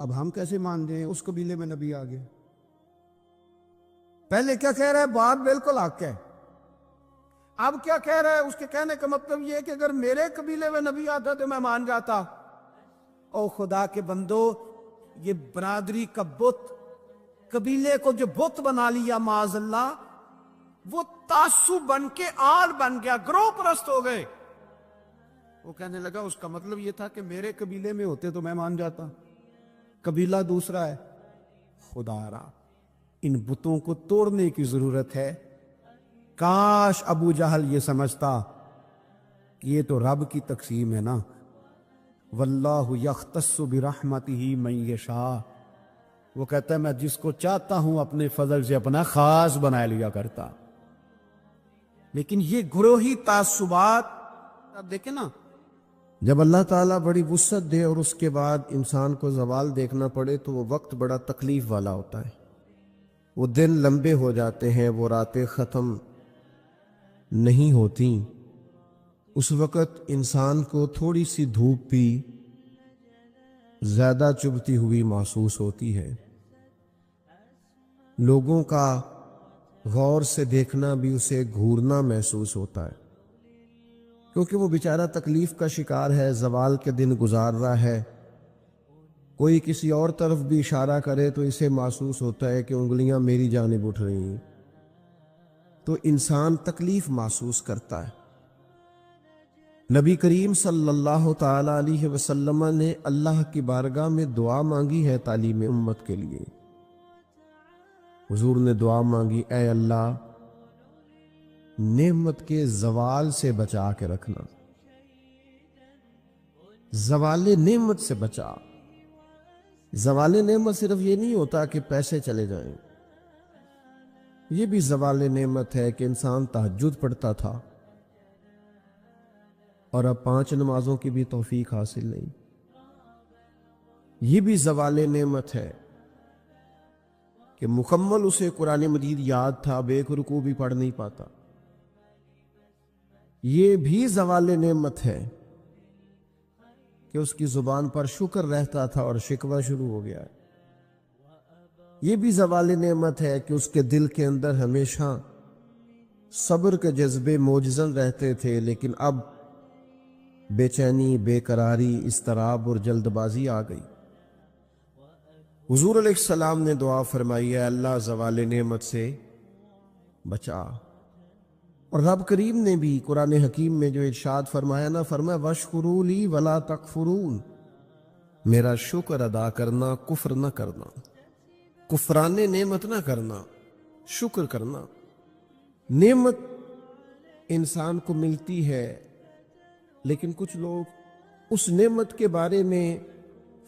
اب ہم کیسے مان جائیں اس قبیلے میں نبی آ گئے؟ پہلے کیا کہہ رہا ہے؟ بات بالکل حق ہے. اب کیا کہہ رہا ہے؟ اس کے کہنے کا مطلب یہ ہے کہ اگر میرے قبیلے میں نبی آتا تو میں مان جاتا. او خدا کے بندو، یہ برادری کا بت، قبیلے کو جو بت بنا لیا معاذ اللہ، وہ تعصب بن کے آل بن گیا، گروہ پرست ہو گئے. وہ کہنے لگا اس کا مطلب یہ تھا کہ میرے قبیلے میں ہوتے تو میں مان جاتا، قبیلہ دوسرا ہے. خدا را، ان بتوں کو توڑنے کی ضرورت ہے. کاش ابو جہل یہ سمجھتا کہ یہ تو رب کی تقسیم ہے نا، واللہ یختص برحمتہ من یشاء. وہ کہتا ہے میں جس کو چاہتا ہوں اپنے فضل سے اپنا خاص بنا لیا کرتا. لیکن یہ گروہی تعصبات، آپ دیکھیں نا، جب اللہ تعالیٰ بڑی وسعت دے اور اس کے بعد انسان کو زوال دیکھنا پڑے تو وہ وقت بڑا تکلیف والا ہوتا ہے. وہ دن لمبے ہو جاتے ہیں، وہ راتیں ختم نہیں ہوتی. اس وقت انسان کو تھوڑی سی دھوپ بھی زیادہ چبھتی ہوئی محسوس ہوتی ہے. لوگوں کا غور سے دیکھنا بھی اسے گھورنا محسوس ہوتا ہے، کیونکہ وہ بیچارہ تکلیف کا شکار ہے، زوال کے دن گزار رہا ہے. کوئی کسی اور طرف بھی اشارہ کرے تو اسے محسوس ہوتا ہے کہ انگلیاں میری جانب اٹھ رہی ہیں. تو انسان تکلیف محسوس کرتا ہے. نبی کریم صلی اللہ تعالی علیہ وسلم نے اللہ کی بارگاہ میں دعا مانگی ہے تعلیم امت کے لیے. حضور نے دعا مانگی، اے اللہ نعمت کے زوال سے بچا کے رکھنا، زوال نعمت سے بچا. زوال نعمت صرف یہ نہیں ہوتا کہ پیسے چلے جائیں، یہ بھی زوال نعمت ہے کہ انسان تہجد پڑھتا تھا اور اب 5 نمازوں کی بھی توفیق حاصل نہیں. یہ بھی زوال نعمت ہے کہ مکمل اسے قرآن مجید یاد تھا، اب ایک رکوع بھی پڑھ نہیں پاتا. یہ بھی زوال نعمت ہے کہ اس کی زبان پر شکر رہتا تھا اور شکوہ شروع ہو گیا ہے. یہ بھی زوال نعمت ہے کہ اس کے دل کے اندر ہمیشہ صبر کے جذبے موجزن رہتے تھے، لیکن اب بے چینی، بے قراری، اضطراب اور جلد بازی آ گئی. حضور علیہ السلام نے دعا فرمائی، اے اللہ زوال نعمت سے بچا. اور رب کریم نے بھی قرآن حکیم میں جو ارشاد فرمایا نا، فرمایا وَاشْكُرُوا لِي وَلَا تَكْفُرُونَ، میرا شکر ادا کرنا، کفر نہ کرنا، کفران نعمت نہ کرنا، شکر کرنا. نعمت انسان کو ملتی ہے، لیکن کچھ لوگ اس نعمت کے بارے میں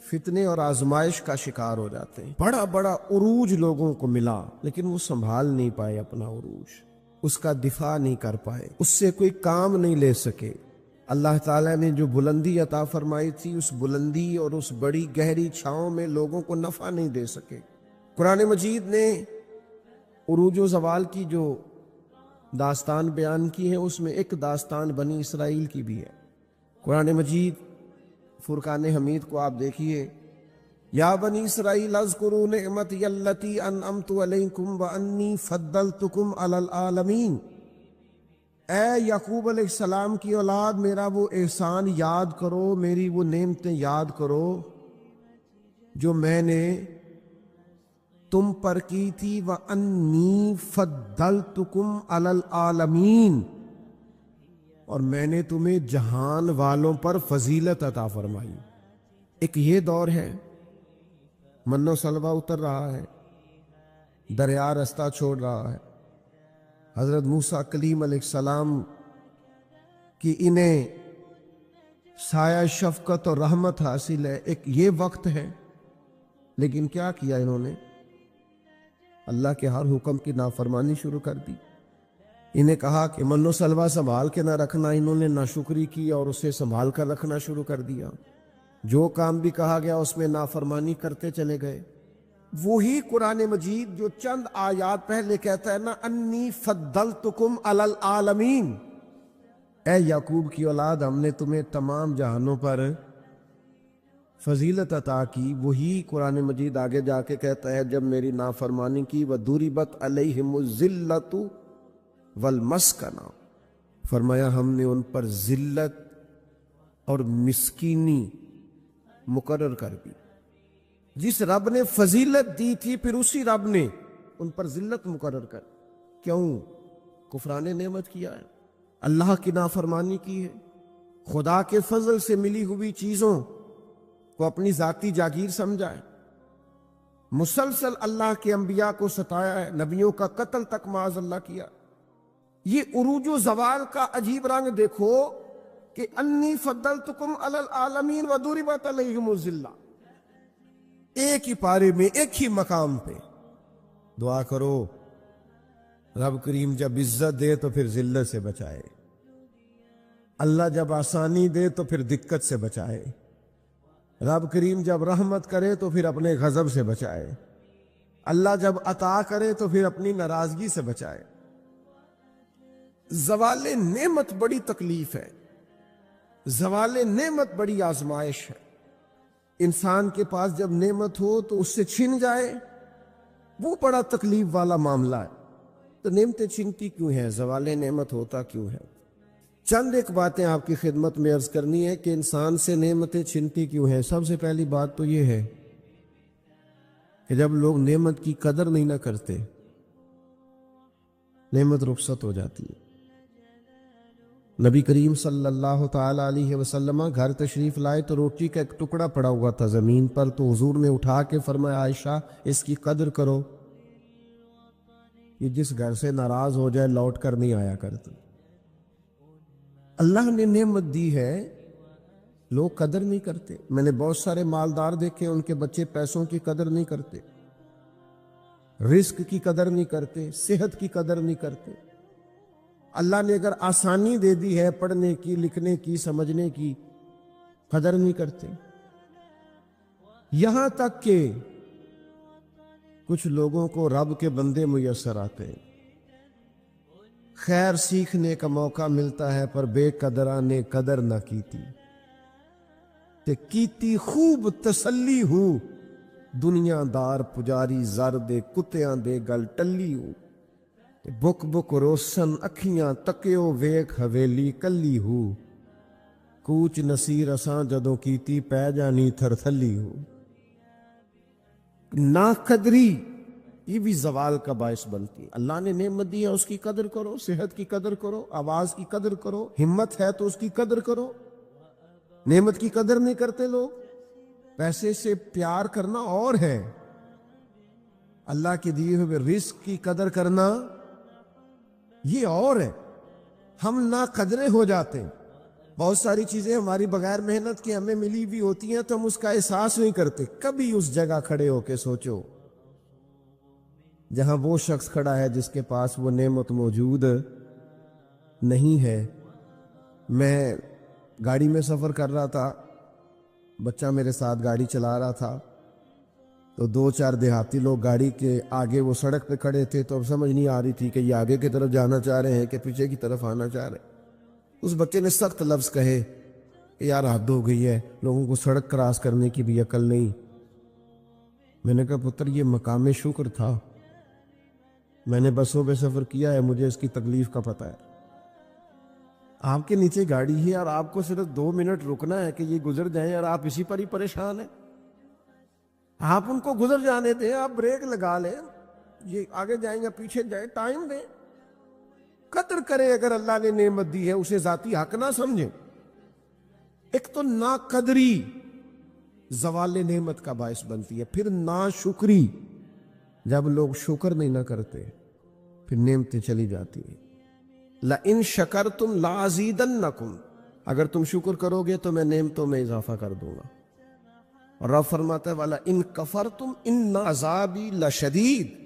فتنے اور آزمائش کا شکار ہو جاتے ہیں. بڑا بڑا عروج لوگوں کو ملا، لیکن وہ سنبھال نہیں پائے اپنا عروج، اس کا دفاع نہیں کر پائے، اس سے کوئی کام نہیں لے سکے. اللہ تعالیٰ نے جو بلندی عطا فرمائی تھی، اس بلندی اور اس بڑی گہری چھاؤں میں لوگوں کو نفع نہیں دے سکے. قرآن مجید نے عروج و زوال کی جو داستان بیان کی ہے، اس میں ایک داستان بنی اسرائیل کی بھی ہے. قرآن مجید فرقان حمید کو آپ دیکھیے، یا بنی اسرائیل اذکروا نعمتی التی انعمت علیکم وانی فضلتکم علی العالمین. اے یعقوب علیہ السلام کی اولاد، میرا وہ احسان یاد کرو، میری وہ نعمتیں یاد کرو جو میں نے تم پر کی تھی. وانی فضلتکم علی العالمین، اور میں نے تمہیں جہان والوں پر فضیلت عطا فرمائی. ایک یہ دور ہے، من و سلوہ اتر رہا ہے، دریا رستہ چھوڑ رہا ہے. حضرت موسیٰ کلیم علیہ السلام کی انہیں سایہ شفقت اور رحمت حاصل ہے. ایک یہ وقت ہے، لیکن کیا کیا انہوں نے؟ اللہ کے ہر حکم کی نافرمانی شروع کر دی. انہیں کہا کہ من و سلوہ سنبھال کے نہ رکھنا، انہوں نے ناشکری کی اور اسے سنبھال کر رکھنا شروع کر دیا. جو کام بھی کہا گیا اس میں نافرمانی کرتے چلے گئے. وہی قرآن مجید جو چند آیات پہلے کہتا ہے نا، انی فضلتکم علی العالمین، اے یعقوب کی اولاد، ہم نے تمہیں تمام جہانوں پر فضیلت عطا کی، وہی قرآن مجید آگے جا کے کہتا ہے جب میری نافرمانی کی وَضُرِبَتْ عَلَيْهِمُ الذِّلَّةُ وَالْمَسْكَنَةُ، فرمایا ہم نے ان پر ذلت اور مسکینی مقرر کر دی۔ جس رب نے فضیلت دی تھی پھر اسی رب نے ان پر ذلت مقرر کر۔ کیوں؟ کفران نعمت کیا ہے، اللہ کی نافرمانی کی ہے، خدا کے فضل سے ملی ہوئی چیزوں کو اپنی ذاتی جاگیر سمجھا ہے، مسلسل اللہ کے انبیاء کو ستایا ہے، نبیوں کا قتل تک معاذ اللہ کیا۔ یہ عروج و زوال کا عجیب رنگ دیکھو کہ انی فضلتکم علی العالمین وضربت علیہم الذلہ، ایک ہی پارے میں ایک ہی مقام پہ۔ دعا کرو رب کریم جب عزت دے تو پھر ذلت سے بچائے، اللہ جب آسانی دے تو پھر دقت سے بچائے، رب کریم جب رحمت کرے تو پھر اپنے غضب سے بچائے، اللہ جب عطا کرے تو پھر اپنی ناراضگی سے بچائے۔ زوال نعمت بڑی تکلیف ہے، زوال نعمت بڑی آزمائش ہے۔ انسان کے پاس جب نعمت ہو تو اس سے چھن جائے وہ بڑا تکلیف والا معاملہ ہے۔ تو نعمتیں چھنتی کیوں ہیں؟ زوال نعمت ہوتا کیوں ہے؟ چند ایک باتیں آپ کی خدمت میں عرض کرنی ہے کہ انسان سے نعمتیں چھنتی کیوں ہیں۔ سب سے پہلی بات تو یہ ہے کہ جب لوگ نعمت کی قدر نہیں نہ کرتے، نعمت رخصت ہو جاتی ہے۔ نبی کریم صلی اللہ تعالی علیہ وسلم گھر تشریف لائے تو روٹی کا ایک ٹکڑا پڑا ہوا تھا زمین پر، تو حضور نے اٹھا کے فرمایا عائشہ اس کی قدر کرو، یہ جس گھر سے ناراض ہو جائے لوٹ کر نہیں آیا کرتا۔ اللہ نے نعمت دی ہے، لوگ قدر نہیں کرتے۔ میں نے بہت سارے مالدار دیکھے ان کے بچے پیسوں کی قدر نہیں کرتے، رزق کی قدر نہیں کرتے، صحت کی قدر نہیں کرتے۔ اللہ نے اگر آسانی دے دی ہے پڑھنے کی، لکھنے کی، سمجھنے کی، قدر نہیں کرتے۔ یہاں تک کہ کچھ لوگوں کو رب کے بندے میسر آتے ہیں، خیر سیکھنے کا موقع ملتا ہے پر بے قدرہ نے قدر نہ کیتی، تے کیتی خوب تسلی ہوں، دنیا دار پجاری زر دے کتیاں دے گل ٹلی ہوں، بک بک روشن اکھیاں تکیو ویک حویلی کلی ہو، کوچ نصیر اساں جدوں کیتی پہ جانی تھر تھلی ہو۔ ناقدری یہ بھی زوال کا باعث بنتی ہے۔ اللہ نے نعمت دی ہے اس کی قدر کرو، صحت کی قدر کرو، آواز کی قدر کرو، ہمت ہے تو اس کی قدر کرو۔ نعمت کی قدر نہیں کرتے لوگ۔ پیسے سے پیار کرنا اور ہے، اللہ کے دیے ہوئے رزق کی قدر کرنا یہ اور ہے۔ ہم ناقدرے ہو جاتے ہیں، بہت ساری چیزیں ہماری بغیر محنت کے ہمیں ملی بھی ہوتی ہیں تو ہم اس کا احساس نہیں کرتے۔ کبھی اس جگہ کھڑے ہو کے سوچو جہاں وہ شخص کھڑا ہے جس کے پاس وہ نعمت موجود نہیں ہے۔ میں گاڑی میں سفر کر رہا تھا، بچہ میرے ساتھ گاڑی چلا رہا تھا، تو دو چار دیہاتی لوگ گاڑی کے آگے وہ سڑک پہ کھڑے تھے، تو اب سمجھ نہیں آ رہی تھی کہ یہ آگے کی طرف جانا چاہ رہے ہیں کہ پیچھے کی طرف آنا چاہ رہے ہیں۔ اس بچے نے سخت لفظ کہے کہ یار حد ہو گئی ہے، لوگوں کو سڑک کراس کرنے کی بھی عقل نہیں۔ میں نے کہا پتر یہ مقام شکر تھا، میں نے بسوں پہ سفر کیا ہے، مجھے اس کی تکلیف کا پتہ ہے۔ آپ کے نیچے گاڑی ہے اور آپ کو صرف 2 منٹ رکنا ہے کہ یہ گزر جائیں اور آپ اسی پر ہی پریشان ہیں۔ آپ ان کو گزر جانے دیں، آپ بریک لگا لیں، یہ آگے جائیں یا پیچھے جائیں، ٹائم دیں، قدر کریں۔ اگر اللہ نے نعمت دی ہے اسے ذاتی حق نہ سمجھیں۔ ایک تو ناقدری زوال نعمت کا باعث بنتی ہے، پھر ناشکری، جب لوگ شکر نہیں نہ کرتے پھر نعمتیں چلی جاتی ہیں۔ لَإِن شَكَرْتُمْ لَأَزِيدَنَّكُمْ، اگر تم شکر کرو گے تو میں نعمتوں میں اضافہ کر دوں گا۔ اور رب فرماتا ہے وَلَئِن كَفَرْتُمْ إِنَّ عَذَابِي لَشَدِيدٌ،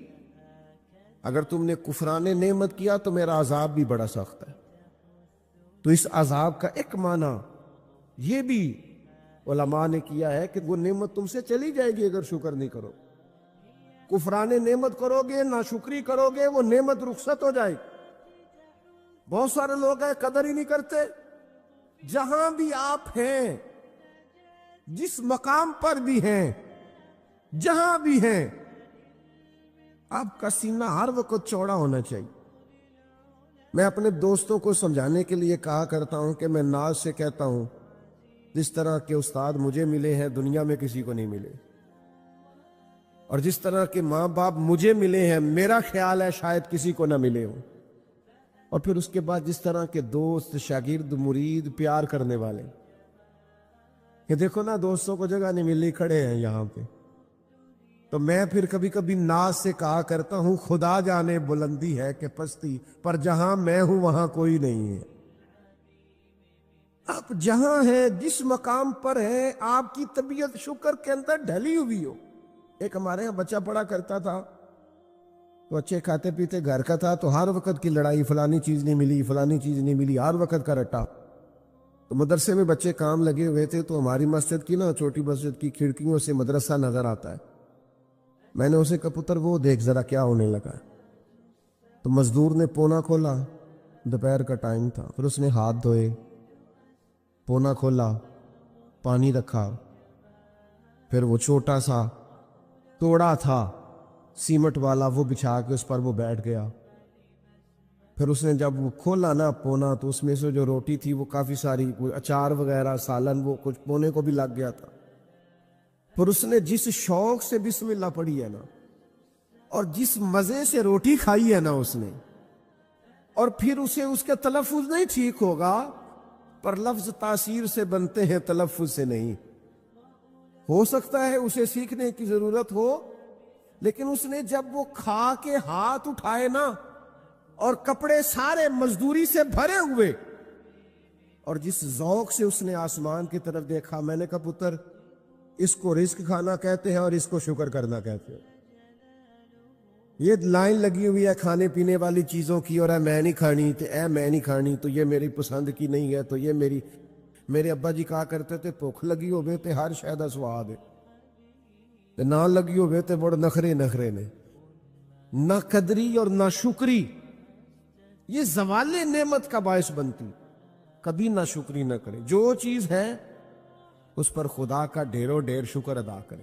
اگر تم نے کفران نعمت کیا تو میرا عذاب بھی بڑا سخت ہے۔ تو اس عذاب کا ایک معنی یہ بھی علماء نے کیا ہے کہ وہ نعمت تم سے چلی جائے گی اگر شکر نہیں کرو۔ کفران نعمت کرو گے، ناشکری کرو گے، وہ نعمت رخصت ہو جائے گی۔ بہت سارے لوگ ہیں قدر ہی نہیں کرتے۔ جہاں بھی آپ ہیں، جس مقام پر بھی ہیں، جہاں بھی ہیں، آپ کا سینہ ہر وقت چوڑا ہونا چاہیے۔ میں اپنے دوستوں کو سمجھانے کے لیے کہا کرتا ہوں کہ میں ناز سے کہتا ہوں جس طرح کے استاد مجھے ملے ہیں دنیا میں کسی کو نہیں ملے، اور جس طرح کے ماں باپ مجھے ملے ہیں میرا خیال ہے شاید کسی کو نہ ملے ہوں۔ اور پھر اس کے بعد جس طرح کے دوست، شاگرد، مرید، پیار کرنے والے، کہ دیکھو نا دوستوں کو جگہ نہیں ملی، کھڑے ہیں یہاں پہ۔ تو میں پھر کبھی کبھی ناز سے کہا کرتا ہوں خدا جانے بلندی ہے کہ پستی، پر جہاں میں ہوں وہاں کوئی نہیں ہے۔ آپ جہاں ہیں، جس مقام پر ہیں، آپ کی طبیعت شکر کے اندر ڈھلی ہوئی ہو۔ ایک ہمارے یہاں بچہ پڑھا کرتا تھا، تو اچھے کھاتے پیتے گھر کا تھا، تو ہر وقت کی لڑائی، فلانی چیز نہیں ملی، فلانی چیز نہیں ملی، ہر وقت کا رٹا۔ تو مدرسے میں بچے کام لگے ہوئے تھے، تو ہماری مسجد کی نا، چھوٹی مسجد کی کھڑکیوں سے مدرسہ نظر آتا ہے۔ میں نے اسے کہا پتر وہ دیکھ ذرا کیا ہونے لگا۔ تو مزدور نے پونا کھولا، دوپہر کا ٹائم تھا، پھر اس نے ہاتھ دھوئے، پونا کھولا، پانی رکھا، پھر وہ چھوٹا سا توڑا تھا سیمٹ والا، وہ بچھا کے اس پر وہ بیٹھ گیا۔ پھر اس نے جب وہ کھولا نا پونا، تو اس میں سے جو روٹی تھی وہ کافی ساری، کوئی اچار وغیرہ، سالن، وہ کچھ پونے کو بھی لگ گیا تھا۔ پھر اس نے جس شوق سے بسم اللہ پڑھی ہے نا، اور جس مزے سے روٹی کھائی ہے نا اس نے، اور پھر اسے اس کا تلفظ نہیں ٹھیک ہوگا، پر لفظ تاثیر سے بنتے ہیں، تلفظ سے نہیں۔ ہو سکتا ہے اسے سیکھنے کی ضرورت ہو، لیکن اس نے جب وہ کھا کے ہاتھ اٹھائے نا، اور کپڑے سارے مزدوری سے بھرے ہوئے، اور جس ذوق سے اس نے آسمان کی طرف دیکھا، میں نے کہا پتر اس کو رزق کھانا کہتے ہیں اور اس کو شکر کرنا کہتے ہیں۔ یہ لائن لگی ہوئی ہے کھانے پینے والی چیزوں کی، اور اے میں نہیں کھانی، تو اے میں نہیں کھانی، تو یہ میری پسند کی نہیں ہے، تو یہ میرے ابا جی کہا کرتے تھے بھوک لگی ہوئے تے ہر شے دا سواد ہے، تے نہ لگی ہوئے تے بڑے نخرے نے۔ نہ قدری اور نہ شکری یہ زوال نعمت کا باعث بنتی۔ کبھی نہ شکری نہ کرے، جو چیز ہے اس پر خدا کا ڈھیروں ڈھیر شکر ادا کرے،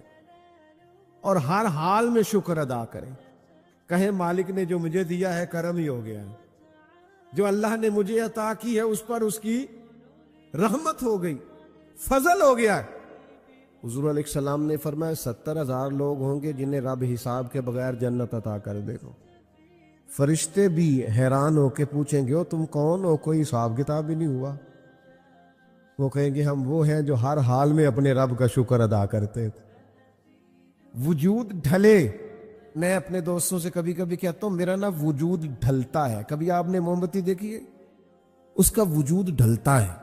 اور ہر حال میں شکر ادا کرے۔ کہیں مالک نے جو مجھے دیا ہے کرم ہی ہو گیا ہے، جو اللہ نے مجھے عطا کی ہے اس پر اس کی رحمت ہو گئی، فضل ہو گیا ہے۔ حضور علیہ السلام نے فرمایا 70,000 لوگ ہوں گے جنہیں رب حساب کے بغیر جنت عطا کر دے گا۔ فرشتے بھی حیران ہو کے پوچھیں گے تم کون ہو، کوئی حساب کتاب ہی نہیں ہوا۔ وہ کہیں گے ہم وہ ہیں جو ہر حال میں اپنے رب کا شکر ادا کرتے تھے۔ وجود ڈھلے، میں اپنے دوستوں سے کبھی کبھی کہتا ہوں میرا نا وجود ڈھلتا ہے۔ کبھی آپ نے موم بتی دیکھی ہے؟ اس کا وجود ڈھلتا ہے۔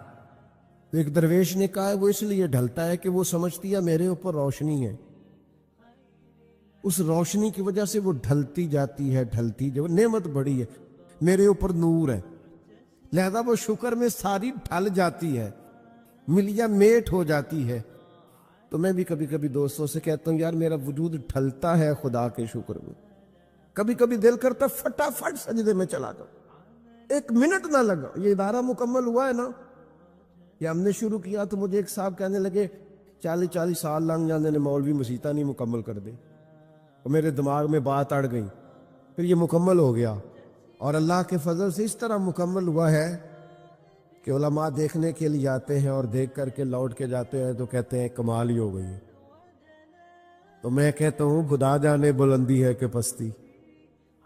تو ایک درویش نے کہا ہے وہ اس لیے ڈھلتا ہے کہ وہ سمجھتی ہے میرے اوپر روشنی ہے، اس روشنی کی وجہ سے وہ ڈھلتی جاتی ہے، نعمت بڑی ہے، میرے اوپر نور ہے، لہذا وہ شکر میں ساری ڈھل جاتی ہے، ملیا میٹ ہو جاتی ہے۔ تو میں بھی کبھی کبھی دوستوں سے کہتا ہوں یار میرا وجود ڈھلتا ہے خدا کے شکر میں۔ کبھی کبھی دل کرتا فٹافٹ سجدے میں چلا جاؤ، 1 منٹ نہ لگا۔ یہ ادارہ مکمل ہوا ہے نا، یہ ہم نے شروع کیا تو مجھے ایک صاحب کہنے لگے 40 سال لنگ جانے نے مولوی مسیطہ نہیں مکمل کر دے، اور میرے دماغ میں بات اڑ گئی، پھر یہ مکمل ہو گیا، اور اللہ کے فضل سے اس طرح مکمل ہوا ہے کہ علماء دیکھنے کے لیے آتے ہیں اور دیکھ کر کے لوٹ کے جاتے ہیں تو کہتے ہیں کمال ہی ہو گئی۔ تو میں کہتا ہوں خدا جانے بلندی ہے کہ پستی،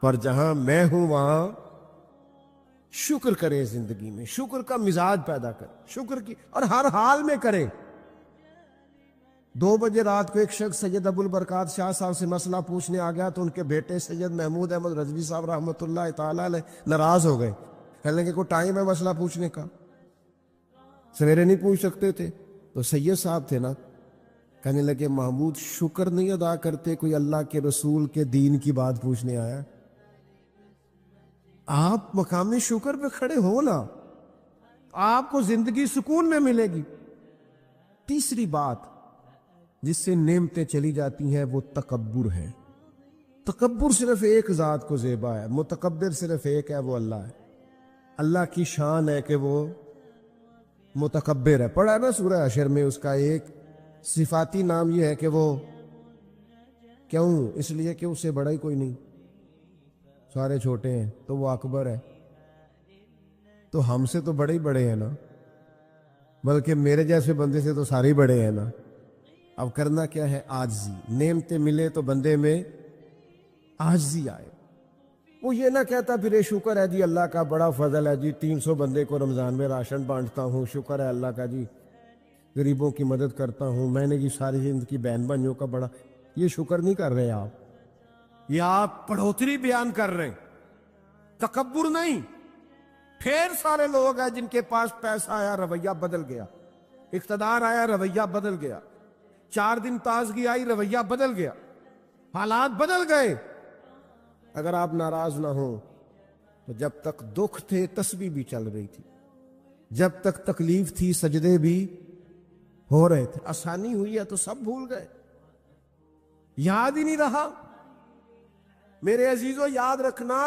پر جہاں میں ہوں وہاں شکر کرے، زندگی میں شکر کا مزاج پیدا کرے، شکر کی، اور ہر حال میں کرے۔ 2 بجے رات کو ایک شخص سید ابو البرکات شاہ صاحب سے مسئلہ پوچھنے آ گیا، تو ان کے بیٹے سید محمود احمد رضوی صاحب رحمۃ اللہ تعالی علیہ ناراض ہو گئے، کہنے لگے کوئی ٹائم ہے مسئلہ پوچھنے کا، سویرے نہیں پوچھ سکتے تھے؟ تو سید صاحب تھے نا، کہنے لگے محمود شکر نہیں ادا کرتے، کوئی اللہ کے رسول کے دین کی بات پوچھنے آیا، آپ مقام شکر پہ کھڑے ہو نا، آپ کو زندگی سکون میں ملے گی۔ تیسری بات جس سے نعمتیں چلی جاتی ہیں وہ تکبر ہے۔ تکبر صرف ایک ذات کو زیبا ہے، متکبر صرف ایک ہے، وہ اللہ ہے۔ اللہ کی شان ہے کہ وہ متکبر ہے، پڑھا ہے نا سورہ حشر میں اس کا ایک صفاتی نام یہ ہے کہ وہ کیوں؟ اس لیے کہ اس سے بڑا ہی کوئی نہیں، سارے چھوٹے ہیں تو وہ اکبر ہے، تو ہم سے تو بڑے ہی بڑے ہیں نا، بلکہ میرے جیسے بندے سے تو سارے ہی بڑے ہیں نا۔ اب کرنا کیا ہے؟ عاجزی۔ نعمتیں ملے تو بندے میں عاجزی آئے۔ وہ یہ نہ کہتا پھر یہ شکر ہے جی اللہ کا بڑا فضل ہے جی 300 بندے کو رمضان میں راشن بانٹتا ہوں، شکر ہے اللہ کا جی، غریبوں کی مدد کرتا ہوں، میں نے جی ساری زندگی بہن بھائیوں کا بڑا، یہ شکر نہیں کر رہے آپ، یہ آپ بڑھوتری بیان کر رہے ہیں، تکبر نہیں۔ پھر سارے لوگ ہیں جن کے پاس پیسہ آیا رویہ بدل گیا، اقتدار آیا رویہ بدل گیا، 4 دن تازگی آئی رویہ بدل گیا، حالات بدل گئے۔ اگر آپ ناراض نہ ہوں تو جب تک دکھ تھے تسبیح بھی چل رہی تھی، جب تک تکلیف تھی سجدے بھی ہو رہے تھے، آسانی ہوئی ہے تو سب بھول گئے، یاد ہی نہیں رہا۔ میرے عزیزو یاد رکھنا،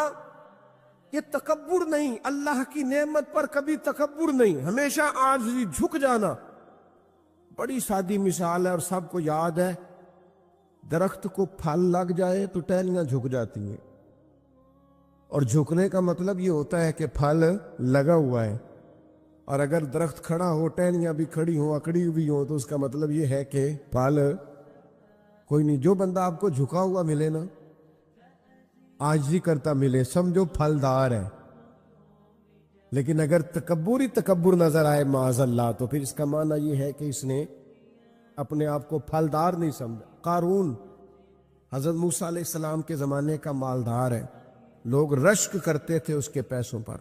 یہ تکبر نہیں، اللہ کی نعمت پر کبھی تکبر نہیں، ہمیشہ عاجزی، جھک جانا۔ بڑی سادی مثال ہے اور سب کو یاد ہے، درخت کو پھل لگ جائے تو ٹہنیاں جھک جاتی ہیں، اور جھکنے کا مطلب یہ ہوتا ہے کہ پھل لگا ہوا ہے، اور اگر درخت کھڑا ہو، ٹہنیاں بھی کھڑی ہوں، اکڑی ہوئی ہوں، تو اس کا مطلب یہ ہے کہ پھل کوئی نہیں۔ جو بندہ آپ کو جھکا ہوا ملے نا، عاجزی کرتا ملے، سمجھو پھلدار ہے۔ لیکن اگر تکبری تکبر نظر آئے معاذ اللہ، تو پھر اس کا معنی یہ ہے کہ اس نے اپنے آپ کو پھلدار نہیں سمجھا۔ قارون حضرت موسیٰ علیہ السلام کے زمانے کا مالدار ہے، لوگ رشک کرتے تھے اس کے پیسوں پر،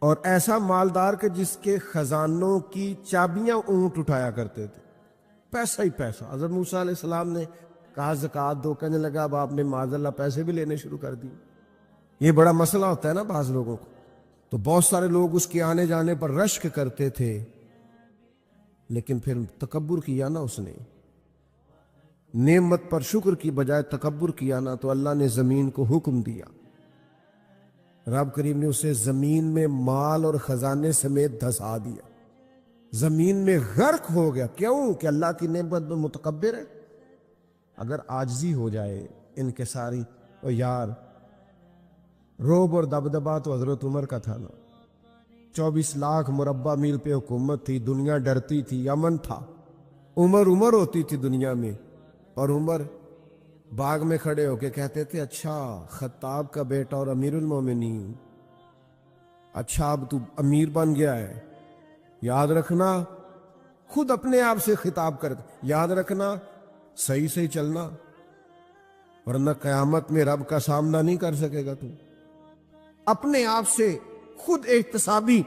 اور ایسا مالدار کہ جس کے خزانوں کی چابیاں اونٹ اٹھایا کرتے تھے، پیسہ ہی پیسہ۔ حضرت موسیٰ علیہ السلام نے کہا زکوٰۃ دو، کہنے لگا اب آپ نے معاذ اللہ پیسے بھی لینے شروع کر دی۔ یہ بڑا مسئلہ ہوتا ہے نا بعض لوگوں کو، تو بہت سارے لوگ اس کے آنے جانے پر رشک کرتے تھے، لیکن پھر تکبر کیا نا اس نے، نعمت پر شکر کی بجائے تکبر کیا نا، تو اللہ نے زمین کو حکم دیا، رب کریم نے اسے زمین میں مال اور خزانے سمیت دھسا دیا، زمین میں غرق ہو گیا۔ کیوں؟ کہ اللہ کی نعمت میں متکبر ہے۔ اگر عاجزی ہو جائے انکساری، اور یار روب اور دبدبا تو حضرت عمر کا تھا نا، 24 لاکھ مربع میل پہ حکومت تھی، دنیا ڈرتی تھی، امن تھا، عمر ہوتی تھی دنیا میں، اور عمر باغ میں کھڑے ہو کے کہتے تھے اچھا خطاب کا بیٹا اور امیر المومنین، اچھا اب تو امیر بن گیا ہے، یاد رکھنا، خود اپنے آپ سے خطاب کرتے، یاد رکھنا صحیح سے چلنا، ورنہ قیامت میں رب کا سامنا نہیں کر سکے گا تو۔ اپنے آپ سے خود احتسابی،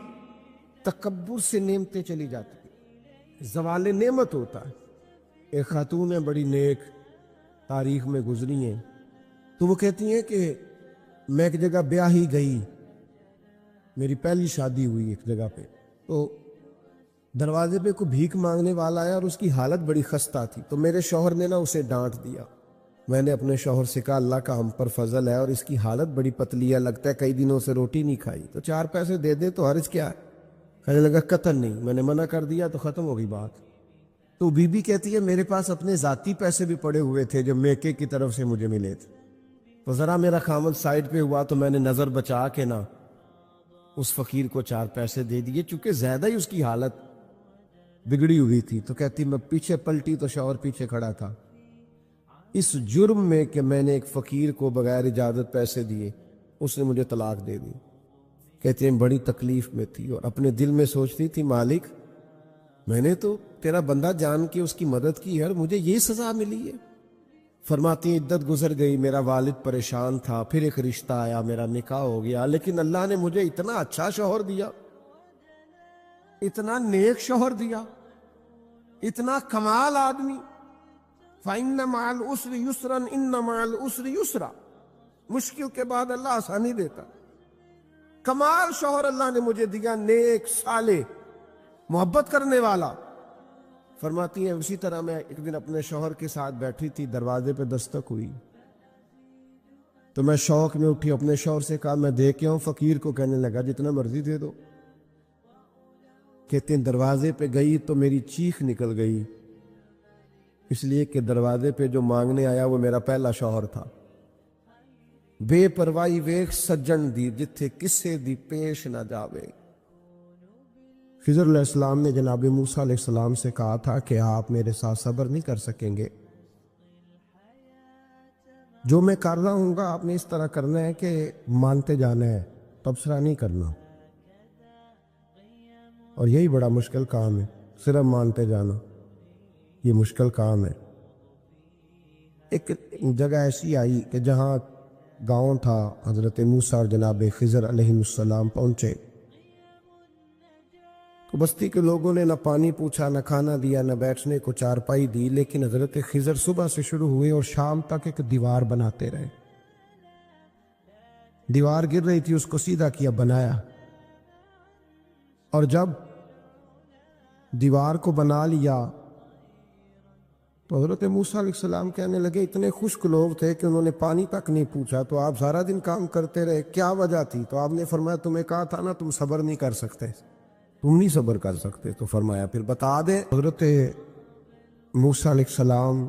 تکبر سے نعمتیں چلی جاتی ہیں، زوال نعمت ہوتا ہے۔ ایک خاتون ہے بڑی نیک، تاریخ میں گزری ہیں، تو وہ کہتی ہیں کہ میں ایک جگہ بیاہی گئی، میری پہلی شادی ہوئی ایک جگہ پہ، تو دروازے پہ کوئی بھیک مانگنے والا آیا اور اس کی حالت بڑی خستہ تھی، تو میرے شوہر نے نا اسے ڈانٹ دیا۔ میں نے اپنے شوہر سے کہا اللہ کا ہم پر فضل ہے اور اس کی حالت بڑی پتلی ہے، لگتا ہے کئی دنوں سے روٹی نہیں کھائی، تو 4 پیسے دے دے تو حرج کیا ہے؟ کہنے لگا قطن نہیں، میں نے منع کر دیا تو ختم ہو گئی بات۔ تو بی بی کہتی ہے میرے پاس اپنے ذاتی پیسے بھی پڑے ہوئے تھے جو میکے کی طرف سے مجھے ملے تھے، تو ذرا میرا خامد سائڈ پہ ہوا تو میں نے نظر بچا کے نا اس فقیر کو 4 پیسے دے دیے، چونکہ زیادہ ہی اس کی حالت بگڑی ہوئی تھی۔ تو کہتی میں پیچھے پلٹی تو شوہر پیچھے کھڑا تھا، اس جرم میں کہ میں نے ایک فقیر کو بغیر اجازت پیسے دیے، اس نے مجھے طلاق دے دی۔ کہتے ہیں بڑی تکلیف میں تھی اور اپنے دل میں سوچتی تھی مالک میں نے تو تیرا بندہ جان کے اس کی مدد کی ہے اور مجھے یہ سزا ملی ہے۔ فرماتی ہیں عدت گزر گئی، میرا والد پریشان تھا، پھر ایک رشتہ آیا، میرا نکاح ہو گیا، لیکن اللہ نے مجھے اتنا اچھا شوہر دیا، اتنا نیک شوہر دیا، اتنا کمال آدمی۔ فَإِنَّ مَعَ الْعُسْرِ يُسْرًا إِنَّ مَعَ الْعُسْرِ يُسْرًا، مشکل کے بعد اللہ آسانی دیتا، کمال شوہر اللہ نے مجھے دیا، نیک، صالح، محبت کرنے والا۔ فرماتی ہیں اسی طرح میں ایک دن اپنے شوہر کے ساتھ بیٹھی تھی، دروازے پہ دستک ہوئی تو میں شوق میں اٹھی، اپنے شوہر سے کہا میں دے کے آؤں فقیر کو؟ کہنے لگا جتنا مرضی دے دو۔ کہتے ہیں دروازے پہ گئی تو میری چیخ نکل گئی، اس لیے کہ دروازے پہ جو مانگنے آیا وہ میرا پہلا شوہر تھا. بے پرواہی ویخ سجن دی جتھے کسے دی پیش نہ جاوے. خضر علیہ السلام نے جناب موسیٰ علیہ السلام سے کہا تھا کہ آپ میرے ساتھ صبر نہیں کر سکیں گے. جو میں کر رہا ہوں گا آپ نے اس طرح کرنا ہے کہ مانتے جانا ہے، تبصرہ نہیں کرنا. اور یہی بڑا مشکل کام ہے، صرف مانتے جانا یہ مشکل کام ہے. ایک جگہ ایسی آئی کہ جہاں گاؤں تھا، حضرت موسیٰ اور جناب خضر علیہ السلام پہنچے تو بستی کے لوگوں نے نہ پانی پوچھا، نہ کھانا دیا، نہ بیٹھنے کو چارپائی دی، لیکن حضرت خضر صبح سے شروع ہوئے اور شام تک ایک دیوار بناتے رہے. دیوار گر رہی تھی، اس کو سیدھا کیا، بنایا. اور جب دیوار کو بنا لیا تو حضرت موسیٰ علیہ السلام کہنے لگے اتنے خشک لوگ تھے کہ انہوں نے پانی تک نہیں پوچھا تو آپ سارا دن کام کرتے رہے، کیا وجہ تھی؟ تو آپ نے فرمایا تمہیں کہا تھا نا تم صبر نہیں کر سکتے، تم نہیں صبر کر سکتے. تو فرمایا پھر بتا دیں. حضرت موسیٰ علیہ السلام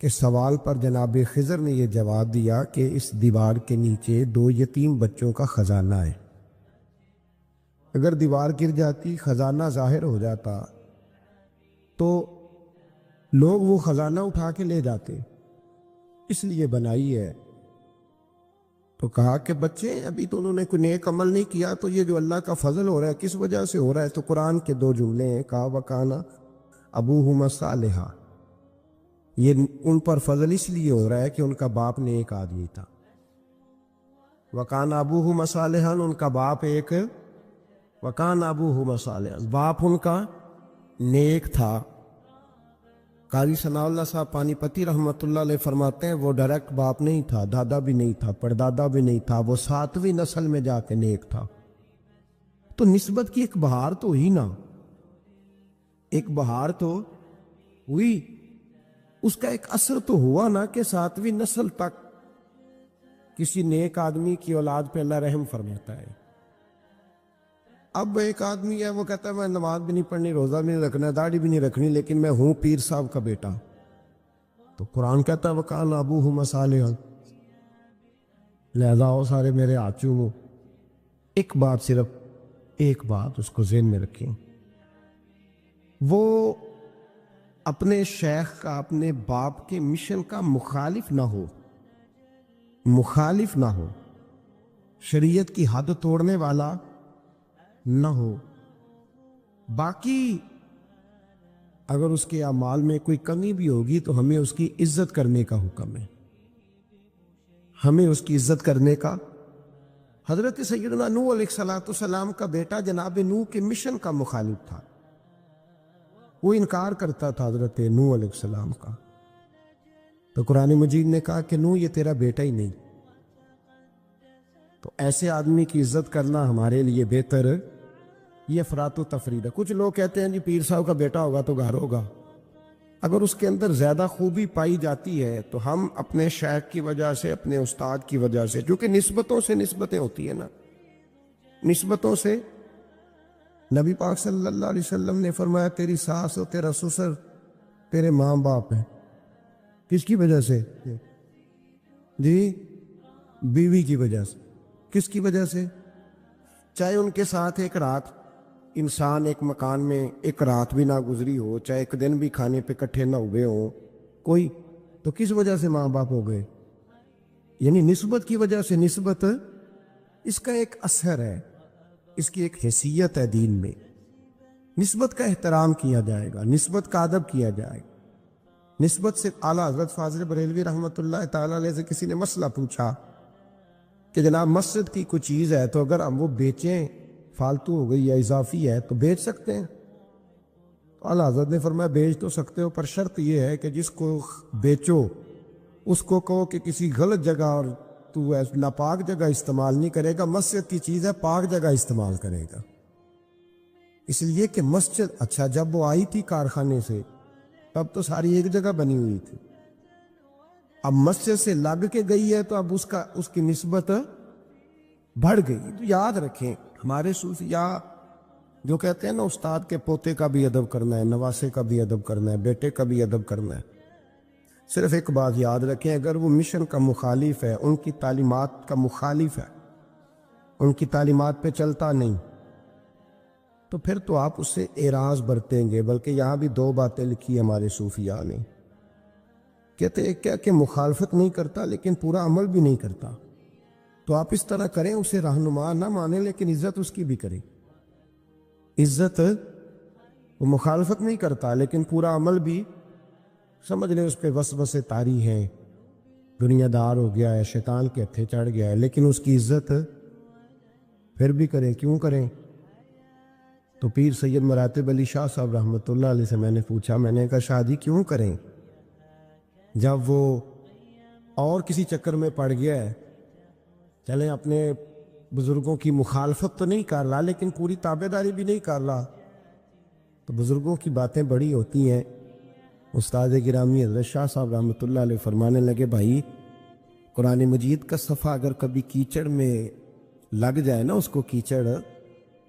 کے سوال پر جناب خضر نے یہ جواب دیا کہ اس دیوار کے نیچے 2 یتیم بچوں کا خزانہ ہے. اگر دیوار گر جاتی، خزانہ ظاہر ہو جاتا تو لوگ وہ خزانہ اٹھا کے لے جاتے، اس لیے بنائی ہے. تو کہا کہ بچے ابھی تو انہوں نے کوئی نیک عمل نہیں کیا، تو یہ جو اللہ کا فضل ہو رہا ہے کس وجہ سے ہو رہا ہے؟ تو قرآن کے 2 جملے ہیں، کہا وَكَانَ أَبُوهُمَا صَالِحًا. یہ ان پر فضل اس لیے ہو رہا ہے کہ ان کا باپ نیک آدمی تھا. وَكَانَ أَبُوهُمَا صَالِحًا، ان کا باپ ایک وَكَانَ أَبُوهُمَا صَالِحًا، باپ ان کا نیک تھا. قاضی ثناء اللہ صاحب پانی پتی رحمۃ اللہ علیہ فرماتے ہیں وہ ڈائریکٹ باپ نہیں تھا، دادا بھی نہیں تھا، پردادا بھی نہیں تھا، وہ 7ویں نسل میں جا کے نیک تھا. تو نسبت کی ایک بہار تو ہوئی نا، ایک بہار تو ہوئی، اس کا ایک اثر تو ہوا نا کہ 7ویں نسل تک کسی نیک آدمی کی اولاد پہ اللہ رحم فرماتا ہے. اب ایک آدمی ہے وہ کہتا ہے میں نماز بھی نہیں پڑھنی، روزہ بھی نہیں رکھنا، داڑھی بھی نہیں رکھنی، لیکن میں ہوں پیر صاحب کا بیٹا. تو قرآن کہتا ہے وَكَانَ أَبُوهُمَا صَالِحًا، لہذا وہ سارے میرے ہاتھ چومو. ایک بات، صرف ایک بات اس کو ذہن میں رکھیں، وہ اپنے شیخ کا، اپنے باپ کے مشن کا مخالف نہ ہو، مخالف نہ ہو، شریعت کی حد توڑنے والا نہ ہو. باقی اگر اس کے اعمال میں کوئی کمی بھی ہوگی تو ہمیں اس کی عزت کرنے کا حکم ہے، ہمیں اس کی عزت کرنے کا. حضرت سیدنا نوح علیہ السلام کا بیٹا جناب نوح کے مشن کا مخالف تھا، وہ انکار کرتا تھا حضرت نوح علیہ السلام کا. تو قرآن مجید نے کہا کہ نوح یہ تیرا بیٹا ہی نہیں. تو ایسے آدمی کی عزت کرنا ہمارے لیے بہتر، یہ افراط و تفرید ہے. کچھ لوگ کہتے ہیں جی پیر صاحب کا بیٹا ہوگا تو گھر ہوگا. اگر اس کے اندر زیادہ خوبی پائی جاتی ہے تو ہم اپنے شیخ کی وجہ سے، اپنے استاد کی وجہ سے، کیونکہ نسبتوں سے نسبتیں ہوتی ہیں نا، نسبتوں سے. نبی پاک صلی اللہ علیہ وسلم نے فرمایا تیری ساس اور تیرا سسر تیرے ماں باپ ہیں. کس کی وجہ سے؟ جی بیوی کی وجہ سے. کس کی وجہ سے؟ چاہے ان کے ساتھ ایک رات انسان ایک مکان میں ایک رات بھی نہ گزری ہو، چاہے ایک دن بھی کھانے پہ کٹھے نہ ہوئے ہوں کوئی، تو کس وجہ سے ماں باپ ہو گئے؟ یعنی نسبت کی وجہ سے. نسبت اس کا ایک اثر ہے، اس کی ایک حیثیت ہے دین میں. نسبت کا احترام کیا جائے گا، نسبت کا ادب کیا جائے گا. نسبت سے اعلیٰ حضرت فاضل بریلوی رحمۃ اللہ تعالیٰ علیہ سے کسی نے مسئلہ پوچھا کہ جناب مسجد کی کوئی چیز ہے تو اگر ہم وہ بیچیں، فالتو ہو گئی یا اضافی ہے تو بیچ سکتے ہیں؟ تو اعلیٰ حضرت نے فرمایا بیچ تو سکتے ہو، پر شرط یہ ہے کہ جس کو بیچو اس کو کہو کہ کسی غلط جگہ اور تو ناپاک جگہ استعمال نہیں کرے گا، مسجد کی چیز ہے پاک جگہ استعمال کرے گا. اس لیے کہ مسجد، اچھا جب وہ آئی تھی کارخانے سے تب تو ساری ایک جگہ بنی ہوئی تھی، اب مسجد سے لگ کے گئی ہے تو اب اس کی نسبت بڑھ گئی. تو یاد رکھیں ہمارے صوفیاء جو کہتے ہیں نا استاد کے پوتے کا بھی ادب کرنا ہے، نواسے کا بھی ادب کرنا ہے، بیٹے کا بھی ادب کرنا ہے، صرف ایک بات یاد رکھیں، اگر وہ مشن کا مخالف ہے، ان کی تعلیمات کا مخالف ہے، ان کی تعلیمات پہ چلتا نہیں، تو پھر تو آپ اس سے اعراض برتیں گے۔ بلکہ یہاں بھی دو باتیں لکھی ہمارے صوفیاء نے، کہتے ہیں کیا کہ مخالفت نہیں کرتا لیکن پورا عمل بھی نہیں کرتا، تو آپ اس طرح کریں، اسے رہنما نہ مانیں لیکن عزت اس کی بھی کریں۔ عزت، وہ مخالفت نہیں کرتا لیکن پورا عمل بھی، سمجھ لیں اس پہ وسوسے طاری ہیں، دنیا دار ہو گیا ہے، شیطان کے ہتھے چڑھ گیا ہے، لیکن اس کی عزت پھر بھی کریں۔ کیوں کریں؟ تو پیر سید مراتب علی شاہ صاحب رحمۃ اللہ علیہ سے میں نے پوچھا، میں نے کہا شاہ جی کیوں کریں؟ جب وہ اور کسی چکر میں پڑ گیا ہے، چلیں اپنے بزرگوں کی مخالفت تو نہیں کر رہا لیکن پوری تابع داری بھی نہیں کر رہا، تو بزرگوں کی باتیں بڑی ہوتی ہیں۔ استاد گرامی حضرت شاہ صاحب رحمۃ اللہ علیہ فرمانے لگے، بھائی قرآن مجید کا صفحہ اگر کبھی کیچڑ میں لگ جائے نا، اس کو کیچڑ،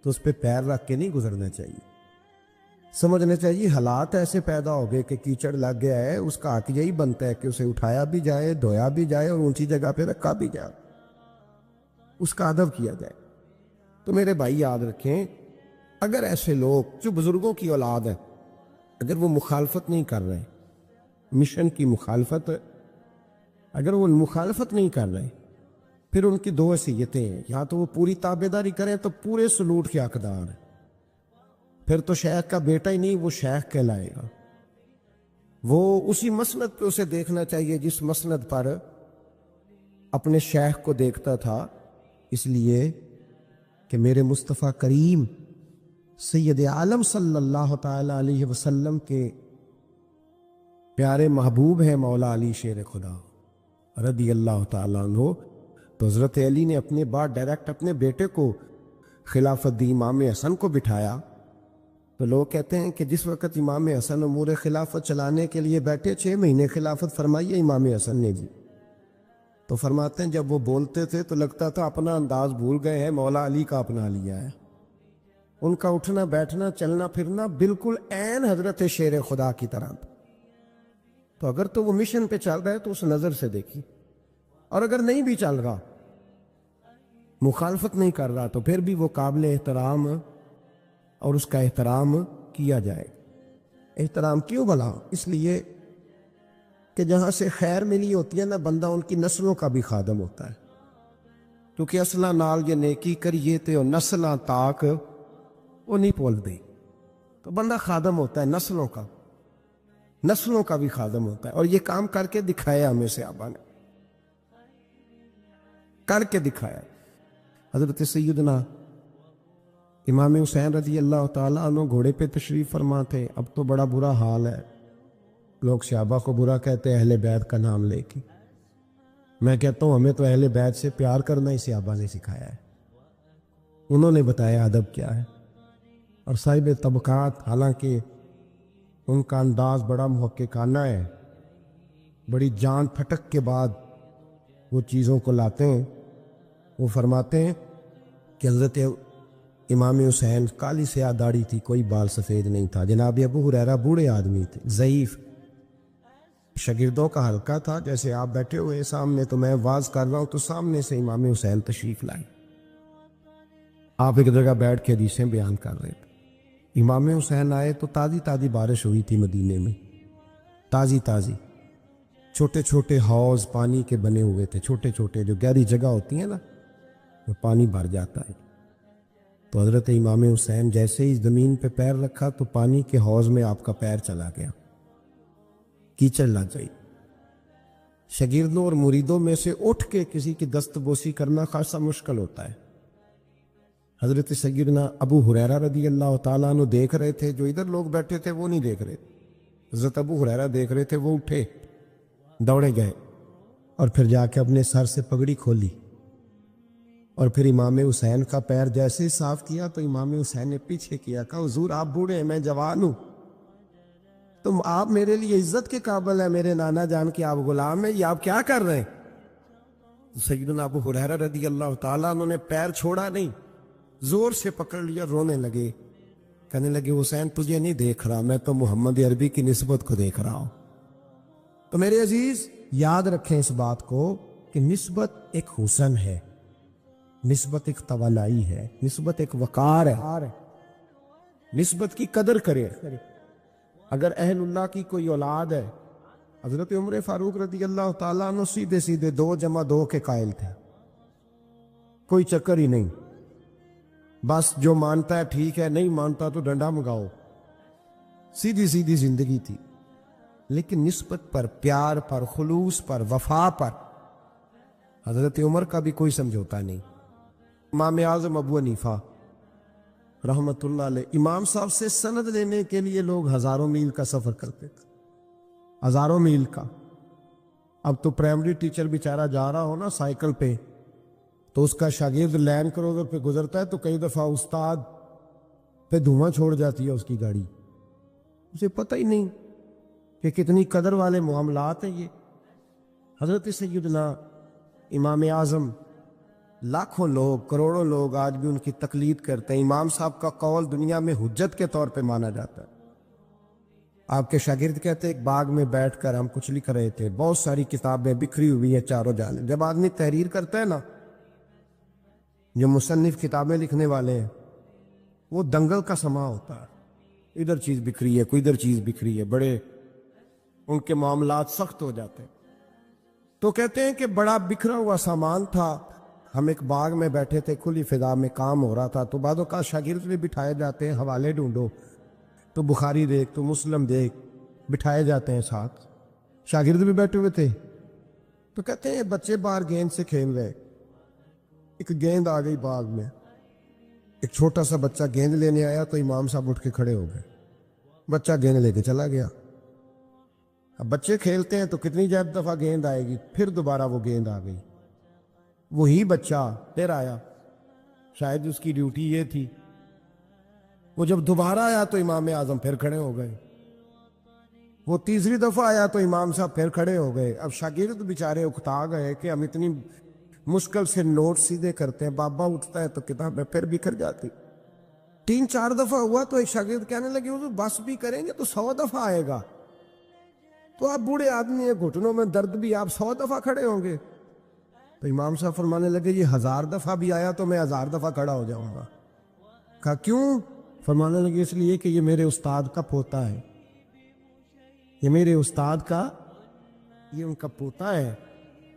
تو اس پہ پیر رکھ کے نہیں گزرنا چاہیے، سمجھنا چاہیے حالات ایسے پیدا ہو گئے کہ کیچڑ لگ گیا ہے، اس کا حق یہی بنتا ہے کہ اسے اٹھایا بھی جائے، دھویا بھی جائے اور اونچی جگہ پہ رکھا بھی جائے، اس کا ادب کیا جائے۔ تو میرے بھائی یاد رکھیں، اگر ایسے لوگ جو بزرگوں کی اولاد ہے، اگر وہ مخالفت نہیں کر رہے، مشن کی مخالفت، اگر وہ مخالفت نہیں کر رہے، پھر ان کی دو حیثیتیں ہیں، یا تو وہ پوری تابع داری کریں تو پورے سلوٹ کے حقدار ہیں، پھر تو شیخ کا بیٹا ہی نہیں، وہ شیخ کہلائے گا، وہ اسی مسند پہ اسے دیکھنا چاہیے جس مسند پر اپنے شیخ کو دیکھتا تھا، اس لیے کہ میرے مصطفیٰ کریم سید عالم صلی اللہ تعالی علیہ وسلم کے پیارے محبوب ہیں مولا علی شیر خدا رضی اللہ تعالیٰ عنہ۔ تو حضرت علی نے اپنے بعد ڈائریکٹ اپنے بیٹے کو خلافت دی، امام حسن کو بٹھایا۔ تو لوگ کہتے ہیں کہ جس وقت امام حسن امور خلافت چلانے کے لیے بیٹھے، 6 مہینے خلافت فرمائی ہے امام حسن نے بھی، تو فرماتے ہیں جب وہ بولتے تھے تو لگتا تھا اپنا انداز بھول گئے ہیں، مولا علی کا اپنا لیا ہے، ان کا اٹھنا بیٹھنا چلنا پھرنا بالکل عین حضرت شیر خدا کی طرح۔ تو اگر تو وہ مشن پہ چل رہا ہے تو اس نظر سے دیکھی، اور اگر نہیں بھی چل رہا، مخالفت نہیں کر رہا، تو پھر بھی وہ قابل احترام اور اس کا احترام کیا جائے۔ احترام کیوں بھلا؟ اس لیے کہ جہاں سے خیر ملی ہوتی ہے نا، بندہ ان کی نسلوں کا بھی خادم ہوتا ہے، کیونکہ اصلہ نال یہ نیکی کریے تے اور نسلاں تاک وہ نہیں پول دی، تو بندہ خادم ہوتا ہے نسلوں کا بھی خادم ہوتا ہے، اور یہ کام کر کے دکھایا ہمیں صحابہ نے، کر کے دکھایا۔ حضرت سیدنا امام حسین رضی اللہ تعالیٰ عنہ گھوڑے پہ تشریف فرما تھے۔ اب تو بڑا برا حال ہے، لوگ صحابہ کو برا کہتے ہیں اہل بیت کا نام لے کے، میں کہتا ہوں ہمیں تو اہل بیت سے پیار کرنا ہی صحابہ نے سکھایا ہے، انہوں نے بتایا ادب کیا ہے۔ اور صاحب طبقات، حالانکہ ان کا انداز بڑا محققانہ ہے، بڑی جان پھٹک کے بعد وہ چیزوں کو لاتے ہیں۔ وہ فرماتے ہیں کہ حضرت امام حسین کالی سیاہ داڑھی تھی، کوئی بال سفید نہیں تھا۔ جناب ابو ہریرہ بوڑھے آدمی تھے، ضعیف، شاگردوں کا حلقہ تھا، جیسے آپ بیٹھے ہوئے سامنے تو میں واز کر رہا ہوں تو سامنے سے امام حسین تشریف لائے، آپ ایک جگہ بیٹھ کے حدیثیں بیان کر رہے تھے۔ امام حسین آئے تو تازی تازی بارش ہوئی تھی مدینے میں، تازی چھوٹے چھوٹے حوض پانی کے بنے ہوئے تھے، چھوٹے چھوٹے جو گہری جگہ ہوتی ہیں نا، وہ پانی بھر جاتا ہے۔ تو حضرت امام حسین جیسے ہی زمین پہ پیر رکھا تو پانی کے حوض میں آپ کا پیر چلا گیا، کیچڑ لگ گئی۔ شاگردوں اور مریدوں میں سے اٹھ کے کسی کی دستبوسی کرنا خاصا مشکل ہوتا ہے۔ حضرت سیدنا ابو ہریرہ رضی اللہ تعالیٰ عنہ دیکھ رہے تھے، جو ادھر لوگ بیٹھے تھے وہ نہیں دیکھ رہے، حضرت ابو ہریرہ دیکھ رہے تھے، وہ اٹھے، دوڑے گئے اور پھر جا کے اپنے سر سے پگڑی کھولی، اور پھر امام حسین کا پیر جیسے ہی صاف کیا تو امام حسین نے پیچھے کیا، کہا حضور آپ بوڑھے ہیں، میں جوان ہوں، تم آپ میرے لیے عزت کے قابل ہیں، میرے نانا جان کے آپ غلام ہیں، یہ آپ کیا کر رہے ہیں؟ سیدنا ابو ہریرہ رضی اللہ تعالیٰ عنہ نے پیر چھوڑا نہیں، زور سے پکڑ لیا، رونے لگے کہنے لگے حسین تجھے نہیں دیکھ رہا، میں تو محمد عربی کی نسبت کو دیکھ رہا ہوں۔ تو میرے عزیز یاد رکھیں اس بات کو کہ نسبت ایک حسن ہے، نسبت ایک توانائی ہے، نسبت ایک وقار ہے، نسبت کی قدر کرے۔ اگر اہل اللہ کی کوئی اولاد ہے، حضرت عمر فاروق رضی اللہ تعالیٰ عنہ سیدھے سیدھے 2 + 2 کے قائل تھے، کوئی چکر ہی نہیں، بس جو مانتا ہے ٹھیک ہے، نہیں مانتا تو ڈنڈا منگاؤ، سیدھی سیدھی زندگی تھی۔ لیکن نسبت پر، پیار پر، خلوص پر، وفا پر حضرت عمر کا بھی کوئی سمجھوتا نہیں۔ امام اعظم ابو حنیفہ رحمت اللہ علیہ، امام صاحب سے سند لینے کے لیے لوگ ہزاروں میل کا سفر کرتے تھے، ہزاروں میل کا۔ اب تو پرائمری ٹیچر بیچارہ جا رہا ہو نا سائیکل پہ، تو اس کا شاگرد لینڈ کروزر پہ گزرتا ہے تو کئی دفعہ استاد پہ دھواں چھوڑ جاتی ہے اس کی گاڑی، اسے پتہ ہی نہیں کہ کتنی قدر والے معاملات ہیں یہ۔ حضرت سیدنا امام اعظم، لاکھوں لوگ، کروڑوں لوگ آج بھی ان کی تقلید کرتے ہیں۔ امام صاحب کا قول دنیا میں حجت کے طور پہ مانا جاتا ہے۔ آپ کے شاگرد کہتے ایک باغ میں بیٹھ کر ہم کچھ لکھ رہے تھے، بہت ساری کتابیں بکھری ہوئی ہیں چاروں جانب۔ جب آدمی تحریر کرتا ہے نا، جو مصنف کتابیں لکھنے والے ہیں، وہ دنگل کا سما ہوتا ہے، ادھر چیز بکھری ہے، کوئی ادھر چیز بکھری ہے، بڑے ان کے معاملات سخت ہو جاتے ہیں۔ تو کہتے ہیں کہ بڑا بکھرا ہوا سامان تھا، ہم ایک باغ میں بیٹھے تھے، کھلی فضا میں کام ہو رہا تھا، تو بعض اوقات شاگرد بھی بٹھائے جاتے ہیں، حوالے ڈھونڈو تو بخاری دیکھ، تو مسلم دیکھ، بٹھائے جاتے ہیں ساتھ، شاگرد بھی بیٹھے ہوئے تھے۔ تو کہتے ہیں بچے باہر گیند سے کھیل رہے، ایک گیند آ گئی باغ میں، ایک چھوٹا سا بچہ گیند لینے آیا تو امام صاحب اٹھ کے کھڑے ہو گئے، بچہ گیند لے کے چلا گیا۔ اب بچے کھیلتے ہیں تو کتنی زیادہ دفعہ گیند آئے گی، پھر دوبارہ وہ گیند آ گئی، وہی بچہ پھر آیا، شاید اس کی ڈیوٹی یہ تھی۔ وہ جب دوبارہ آیا تو امام اعظم پھر کھڑے ہو گئے، وہ تیسری دفعہ آیا تو امام صاحب پھر کھڑے ہو گئے۔ اب شاگرد بیچارے اکتا گئے کہ ہم اتنی مشکل سے نوٹ سیدھے کرتے ہیں، بابا اٹھتا ہے تو کتابیں پھر بکھر جاتی۔ 3-4 دفعہ ہوا تو ایک شاگرد کہنے لگے حضور بس بھی کریں گے تو 100 دفعہ آئے گا، تو آپ بوڑھے آدمی ہیں، گھٹنوں میں درد بھی، آپ 100 دفعہ کھڑے ہوں گے؟ تو امام صاحب فرمانے لگے یہ 1000 دفعہ بھی آیا تو میں 1000 دفعہ کھڑا ہو جاؤں گا۔ کہا کیوں؟ فرمانے لگے اس لیے کہ یہ میرے استاد کا پوتا ہے، یہ میرے استاد کا، یہ ان کا پوتا ہے،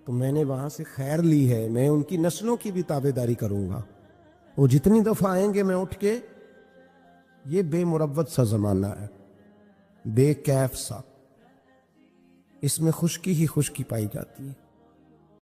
تو میں نے وہاں سے خیر لی ہے، میں ان کی نسلوں کی بھی تابعداری کروں گا، وہ جتنی دفعہ آئیں گے میں اٹھ کے۔ یہ بے مروت سا زمانہ ہے، بے کیف سا، اس میں خشکی ہی خشکی پائی جاتی ہے۔